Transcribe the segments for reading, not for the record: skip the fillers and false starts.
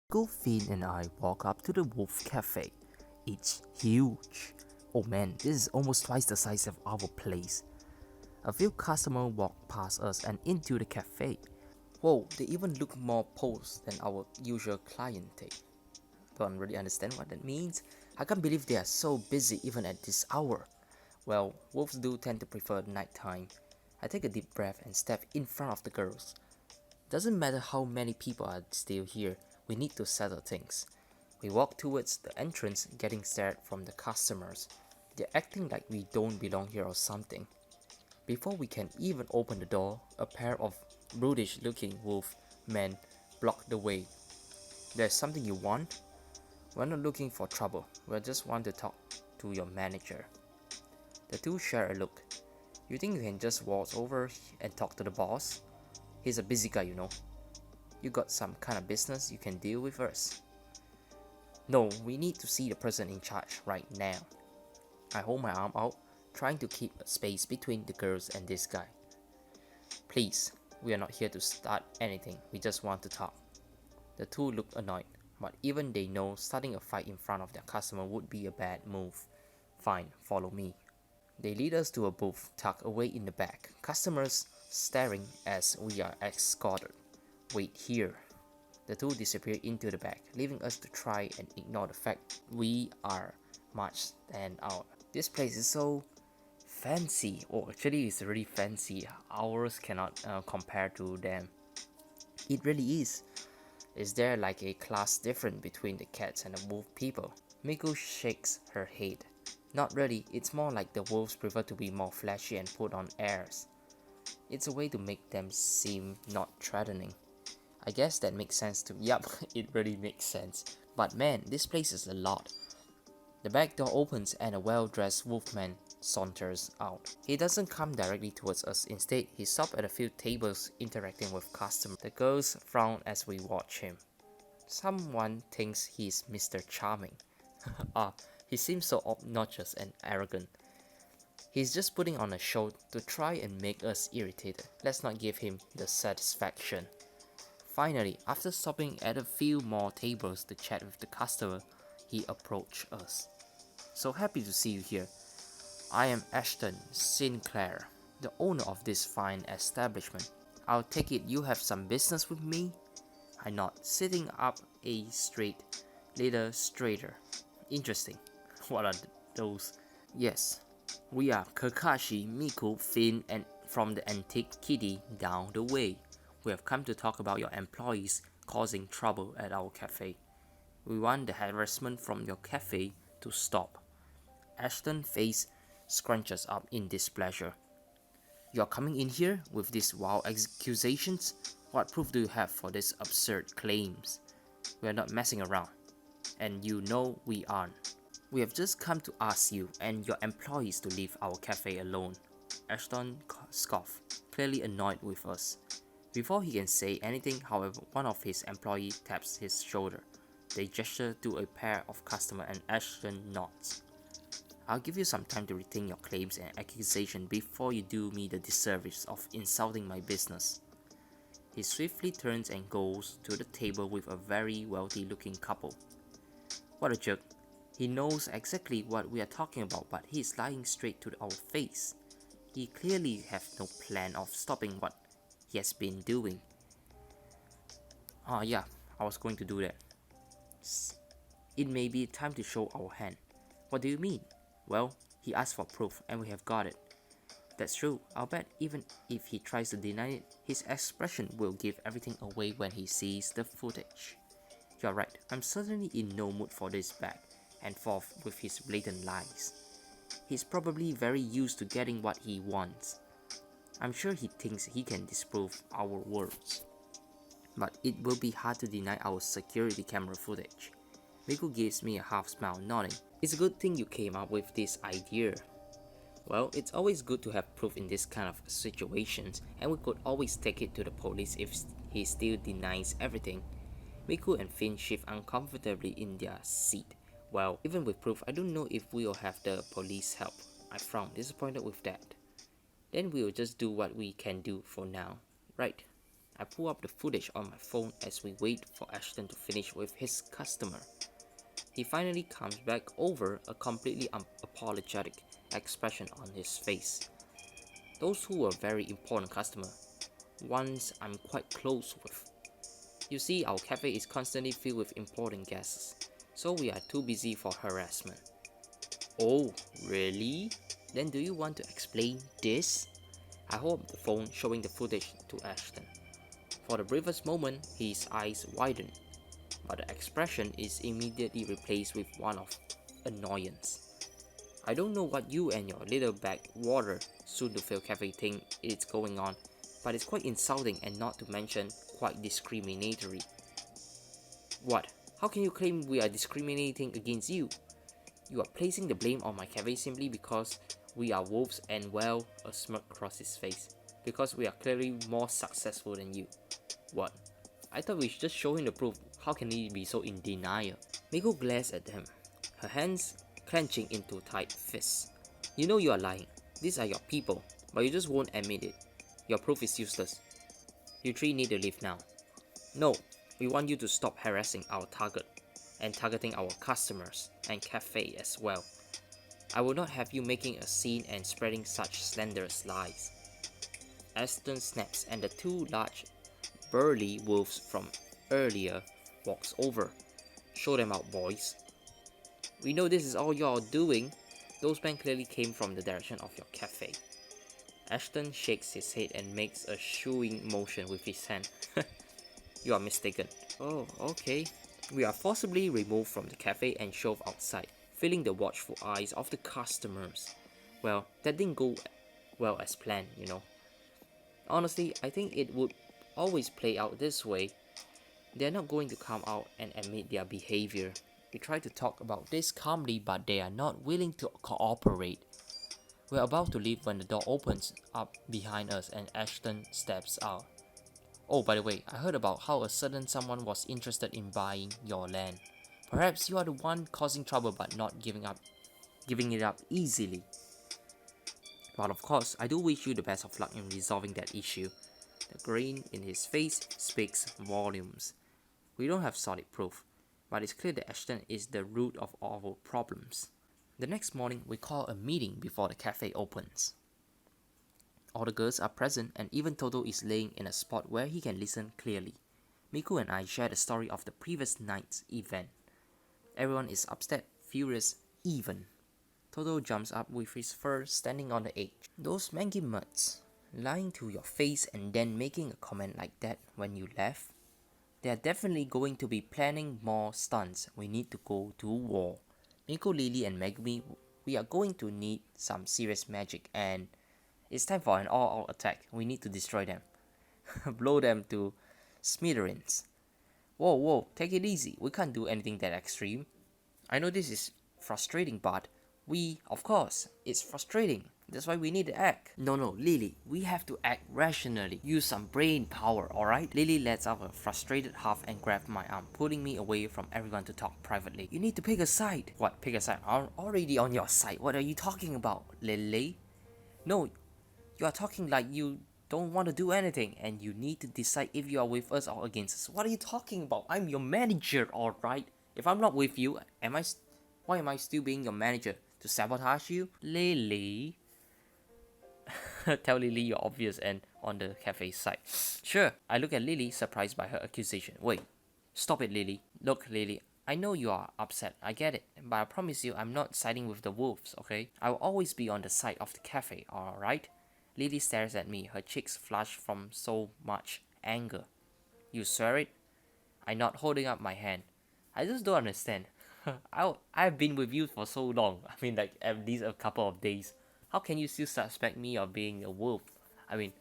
Finn and I walk up to the Wolf Cafe. It's huge. Oh man, this is almost twice the size of our place. A few customers walk past us and into the cafe. Whoa, they even look more posed than our usual clientele. Don't really understand what that means. I can't believe they are so busy even at this hour. Well, wolves do tend to prefer nighttime. I take a deep breath and step in front of the girls. Doesn't matter how many people are still here, we need to settle things. We walk towards the entrance, getting stared from the customers. They're acting like we don't belong here or something. Before we can even open the door, a pair of brutish looking wolf men block the way. There's something you want? We're not looking for trouble, we just want to talk to your manager. The two share a look. You think you can just walk over and talk to the boss? He's a busy guy, you know. You got some kind of business you can deal with us? No, we need to see the person in charge right now. I hold my arm out, trying to keep a space between the girls and this guy. Please, we are not here to start anything, we just want to talk. The two look annoyed, but even they know starting a fight in front of their customer would be a bad move. Fine, follow me. They lead us to a booth tucked away in the back, customers staring as we are escorted. Wait here. The two disappear into the back, leaving us to try and ignore the fact we are much stand out. This place is so fancy. Oh, actually it's really fancy. Ours cannot compare to them. It really is. Is there like a class difference between the cats and the wolf people? Miku shakes her head. Not really, it's more like the wolves prefer to be more flashy and put on airs. It's a way to make them seem not threatening. I guess that makes sense too. Yup, it really makes sense. But man, this place is a lot. The back door opens and a well-dressed wolfman saunters out. He doesn't come directly towards us. Instead, he stops at a few tables interacting with customers. The girls frown as we watch him. Someone thinks he's Mr. Charming. He seems so obnoxious and arrogant. He's just putting on a show to try and make us irritated. Let's not give him the satisfaction. Finally, after stopping at a few more tables to chat with the customer, he approached us. So happy to see you here. I am Ashton Sinclair, the owner of this fine establishment. I'll take it you have some business with me? I nod, sitting up a little straighter. Interesting. What are those? Yes, we are Kakashi, Miku, Finn, and from the Antique Kitty down the way. We have come to talk about your employees causing trouble at our cafe. We want the harassment from your cafe to stop. Ashton's face scrunches up in displeasure. You're coming in here with these wild accusations? What proof do you have for these absurd claims? We are not messing around, and you know we aren't. We have just come to ask you and your employees to leave our cafe alone. Ashton scoffed, clearly annoyed with us. Before he can say anything, however, one of his employees taps his shoulder. They gesture to a pair of customers and Ashton nods. I'll give you some time to rethink your claims and accusations before you do me the disservice of insulting my business. He swiftly turns and goes to the table with a very wealthy looking couple. What a jerk. He knows exactly what we are talking about, but he is lying straight to our face. He clearly has no plan of stopping what he has been doing. Yeah, I was going to do that. It may be time to show our hand. What do you mean? Well, he asked for proof and we have got it. That's true. I'll bet even if he tries to deny it, his expression will give everything away when he sees the footage. You're right, I'm certainly in no mood for this back and forth with his blatant lies. He's probably very used to getting what he wants. I'm sure he thinks he can disprove our words. But it will be hard to deny our security camera footage. Miku gives me a half smile, nodding. It's a good thing you came up with this idea. Well, it's always good to have proof in this kind of situations, and we could always take it to the police if he still denies everything. Miku and Finn shift uncomfortably in their seat. Well, even with proof, I don't know if we'll have the police help. I frown, disappointed with that. Then we'll just do what we can do for now, right? I pull up the footage on my phone as we wait for Ashton to finish with his customer. He finally comes back over, a completely unapologetic expression on his face. Those who were very important customer, ones I'm quite close with. You see, our cafe is constantly filled with important guests, so we are too busy for harassment. Oh, really? Then do you want to explain this? I hold up the phone showing the footage to Ashton. For the briefest moment, his eyes widen, but the expression is immediately replaced with one of annoyance. I don't know what you and your little backwater soon-to-fail cafe think is going on, but it's quite insulting and not to mention quite discriminatory. What? How can you claim we are discriminating against you? You are placing the blame on my cafe simply because we are wolves, and well, a smirk crossed his face. Because we are clearly more successful than you. What? I thought we should just show him the proof. How can he be so in denial? Miko glares at him, her hands clenching into tight fists. You know you are lying. These are your people, but you just won't admit it. Your proof is useless. You three need to leave now. No, we want you to stop harassing our target and targeting our customers and cafe as well. I will not have you making a scene and spreading such slanderous lies. Aston snaps and the two large burly wolves from earlier walks over. Show them out, boys. We know this is all you're doing. Those men clearly came from the direction of your cafe. Ashton shakes his head and makes a shooing motion with his hand. You are mistaken. Oh, okay. We are forcibly removed from the cafe and shoved outside, feeling the watchful eyes of the customers. Well, that didn't go well as planned, you know. Honestly, I think it would always play out this way. They're not going to come out and admit their behavior. We try to talk about this calmly, but they are not willing to cooperate. We're about to leave when the door opens up behind us and Ashton steps out. Oh, by the way, I heard about how a certain someone was interested in buying your land. Perhaps you are the one causing trouble but not giving it up easily. But of course, I do wish you the best of luck in resolving that issue. The grin in his face speaks volumes. We don't have solid proof, but it's clear that Ashton is the root of all our problems. The next morning, we call a meeting before the cafe opens. All the girls are present and even Toto is laying in a spot where he can listen clearly. Miku and I share the story of the previous night's event. Everyone is upset, furious, even. Toto jumps up with his fur standing on the edge. Those mangy mutts, lying to your face and then making a comment like that when you left. They are definitely going to be planning more stunts. We need to go to war. Miko, Lily and Megumi, we are going to need some serious magic and it's time for an all-out attack. We need to destroy them. Blow them to smithereens. Whoa, take it easy. We can't do anything that extreme. I know this is frustrating, but of course, it's frustrating. That's why we need to act. No, Lily, we have to act rationally. Use some brain power, alright? Lily lets out a frustrated huff and grabs my arm, pulling me away from everyone to talk privately. You need to pick a side. What, pick a side? I'm already on your side. What are you talking about, Lily? No, you are talking like you don't want to do anything and you need to decide if you are with us or against us. What are you talking about? I'm your manager, alright? If I'm not with you, why am I still being your manager? To sabotage you? Lily? Tell Lily you're obvious and on the cafe side. Sure. I look at Lily, surprised by her accusation. Wait. Stop it, Lily. Look, Lily. I know you are upset. I get it. But I promise you I'm not siding with the wolves, okay? I will always be on the side of the cafe, alright? Lily stares at me, her cheeks flush from so much anger. You swear it? I'm not holding up my hand. I just don't understand. I've been with you for so long. I mean, like, at least a couple of days. How can you still suspect me of being a wolf? I mean,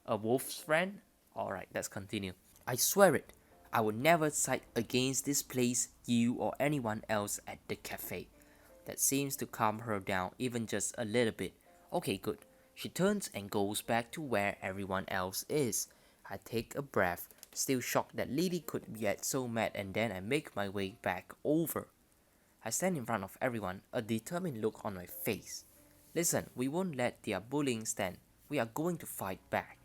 a wolf's friend? Alright, let's continue. I swear it. I would never side against this place, you or anyone else at the cafe. That seems to calm her down even just a little bit. Okay, good. She turns and goes back to where everyone else is. I take a breath, still shocked that Lily could get so mad, and then I make my way back over. I stand in front of everyone, a determined look on my face. Listen, we won't let their bullying stand. We are going to fight back.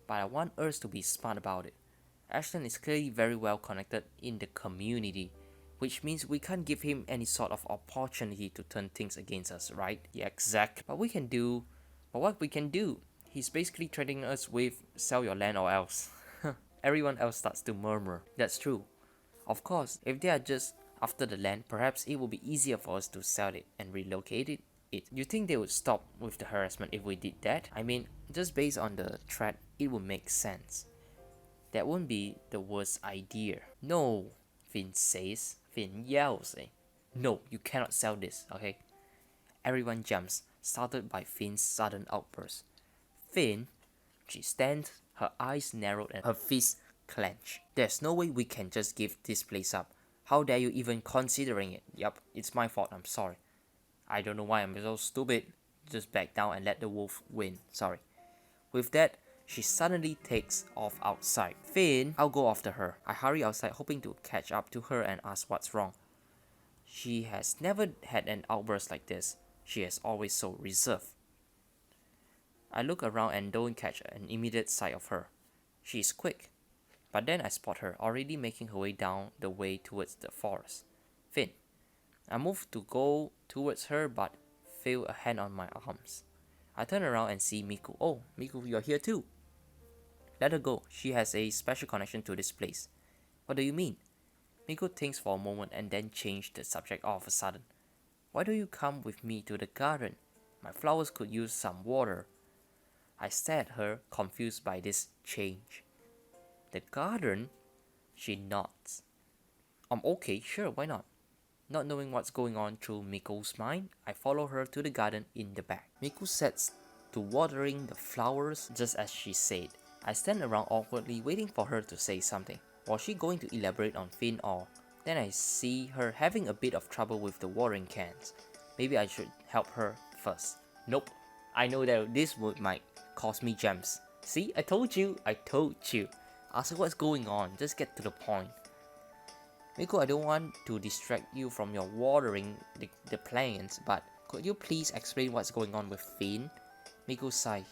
but I want us to be smart about it. Ashton is clearly very well connected in the community, which means we can't give him any sort of opportunity to turn things against us, right? Yeah, exactly. But what we can do, he's basically threatening us with sell your land or else. Everyone else starts to murmur. That's true. Of course, if they are just after the land, perhaps it will be easier for us to sell it and relocate it. You think they would stop with the harassment if we did that? I mean, just based on the threat, it would make sense. That wouldn't be the worst idea. No, Finn says. Finn yells. No, you cannot sell this, okay? Everyone jumps, startled by Finn's sudden outburst. Finn, she stands, her eyes narrowed and her fists clenched. There's no way we can just give this place up. How dare you even considering it? Yup, it's my fault, I'm sorry. I don't know why I'm so stupid. Just back down and let the wolf win, sorry. With that, she suddenly takes off outside. Finn, I'll go after her. I hurry outside hoping to catch up to her and ask what's wrong. She has never had an outburst like this. She is always so reserved. I look around and don't catch an immediate sight of her. She is quick. But then I spot her already making her way down the way towards the forest. Finn. I move to go towards her but feel a hand on my arms. I turn around and see Miku. Oh, Miku, you're here too. Let her go. She has a special connection to this place. What do you mean? Miku thinks for a moment and then changed the subject all of a sudden. Why don't you come with me to the garden? My flowers could use some water. I stare at her, confused by this change. The garden? She nods. Okay, sure, why not? Not knowing what's going on through Miku's mind, I follow her to the garden in the back. Miku sets to watering the flowers just as she said. I stand around awkwardly waiting for her to say something. Was she going to elaborate on Finn or? Then I see her having a bit of trouble with the watering cans. Maybe I should help her first. Nope. I know that this might cost me gems. See, I told you. Ask her what's going on. Just get to the point. Miku, I don't want to distract you from your watering the plants, but could you please explain what's going on with Finn? Miku sighed,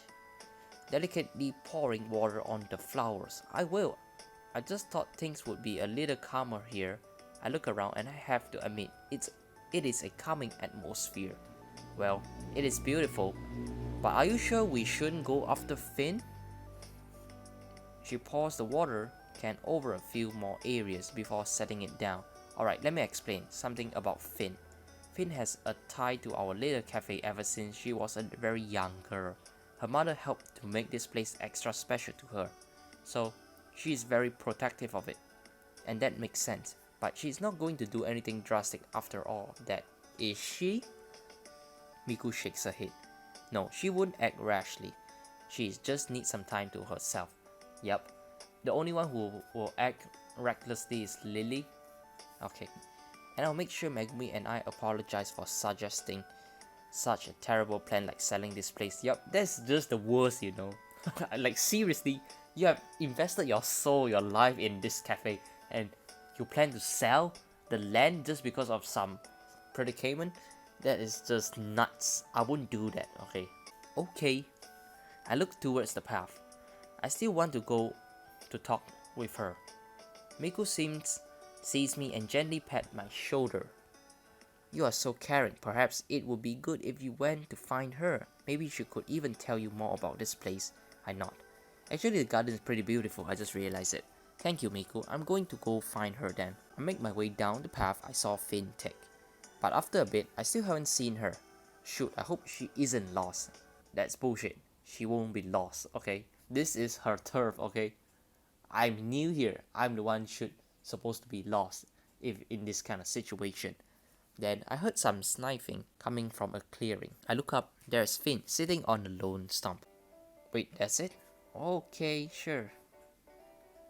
delicately pouring water on the flowers. I will. I just thought things would be a little calmer here. I look around and I have to admit, it is a calming atmosphere. Well, it is beautiful, but are you sure we shouldn't go after Finn? She pours the water can over a few more areas before setting it down. Alright, let me explain something about Finn. Finn has a tie to our little cafe ever since she was a very young girl. Her mother helped to make this place extra special to her, so she is very protective of it. And that makes sense, but she's not going to do anything drastic after all that, is she? Miku shakes her head. No, she wouldn't act rashly. She just needs some time to herself. Yep. The only one who will act recklessly is Lily. Okay. And I'll make sure Megumi and I apologize for suggesting such a terrible plan like selling this place. Yep, that's just the worst, you know. Like seriously, you have invested your soul, your life in this cafe and you plan to sell the land just because of some predicament? That is just nuts. I wouldn't do that, okay? Okay. I look towards the path. I still want to go to talk with her. Miku sees me and gently pat my shoulder. You are so caring. Perhaps it would be good if you went to find her. Maybe she could even tell you more about this place. I nod. Actually, the garden is pretty beautiful. I just realized it. Thank you, Miku. I'm going to go find her then. I make my way down the path I saw Finn take. But after a bit, I still haven't seen her. Shoot, I hope she isn't lost. That's bullshit. She won't be lost, okay? This is her turf, okay? I'm new here. I'm the one supposed to be lost if in this kind of situation. Then I heard some sniffing coming from a clearing. I look up. There's Finn sitting on a lone stump. Wait, that's it? Okay, sure.